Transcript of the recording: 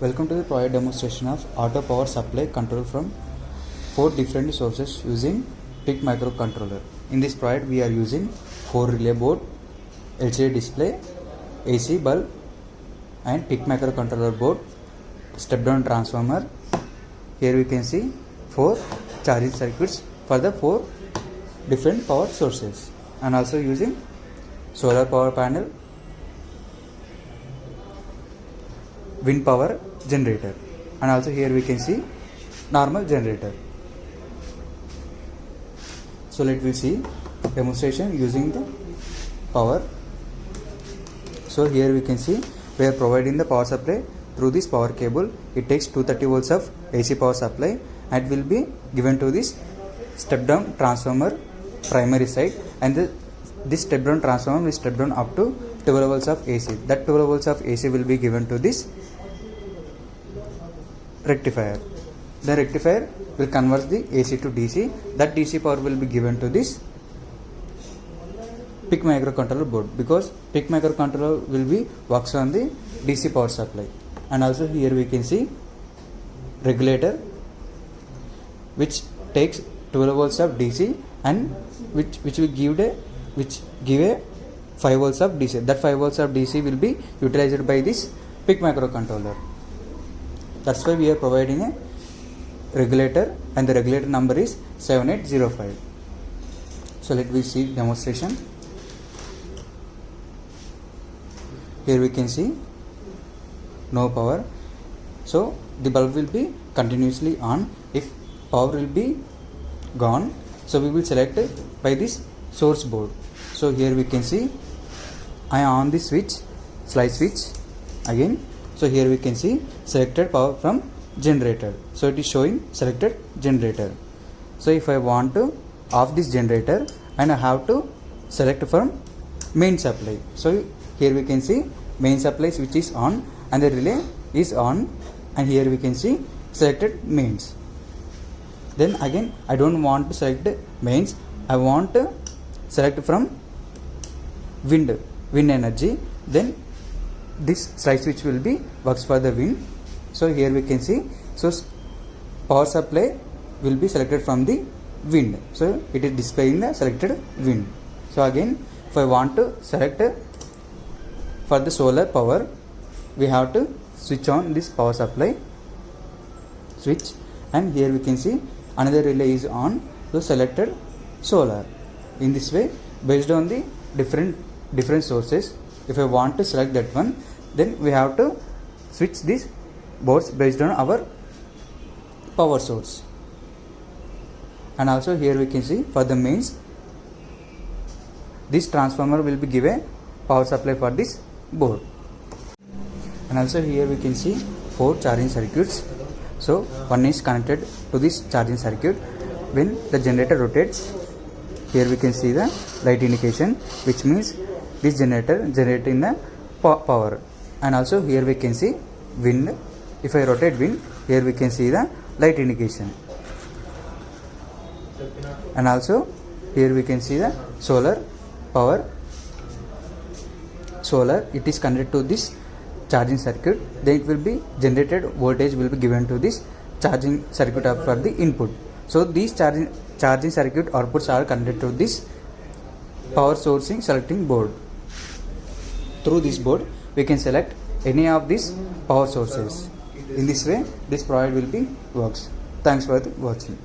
Welcome to the project demonstration of auto power supply control from 4 different sources using PIC microcontroller. In this project we are using 4 relay board, LCD display, AC bulb and PIC microcontroller board, step down transformer. Here we can see 4 charging circuits for the 4 different power sources, and also using solar power panel, wind power generator, and also here we can see normal generator. So let me see demonstration using the power. So here we can see we are providing the power supply through this power cable. It takes 230 volts of AC power supply and will be given to this step down transformer primary side, and this step down transformer will step down up to 12 volts of AC. That 12 volts of AC will be given to this rectifier. The rectifier will convert the AC to DC. That DC power will be given to this PIC microcontroller board, because PIC microcontroller will be works on the DC power supply. And also here we can see regulator which takes 12 volts of DC and which will give a 5 volts of DC. That 5 volts of DC will be utilized by this PIC microcontroller. That's why we are providing a regulator, and the regulator number is 7805. So let me see demonstration. Here we can see no power, so the bulb will be continuously on. If power will be gone, so we will select by this source board. So here we can see I on the switch, slide switch again. So here we can see selected power from generator. So it is showing selected generator. So if I want to off this generator, and I have to select from main supply. So here we can see main supply switch is on and the relay is on, and here we can see selected mains. Then again I don't want to select mains, I want to select from wind energy. Then this slide switch will be works for the wind. So here we can see, so power supply will be selected from the wind, so it is displaying the selected wind. So again if I want to select for the solar power, we have to switch on this power supply switch, and here we can see another relay is on, so selected solar. In this way, based on the different sources, if I want to select that one, then we have to switch these boards based on our power source. And also here we can see for the mains, this transformer will be given power supply for this board. And also here we can see 4 charging circuits. So one is connected to this charging circuit. When the generator rotates, here we can see the light indication, which means this generator generating the power. And also here we can see wind. If I rotate wind, here we can see the light indication. And also here we can see the solar power. Solar, it is connected to this charging circuit, then it will be generated voltage will be given to this charging circuit for the input. So these charging circuit outputs are connected to this power sourcing selecting board. Through this board we can select any of these power sources. In this way this project will be works. Thanks for watching.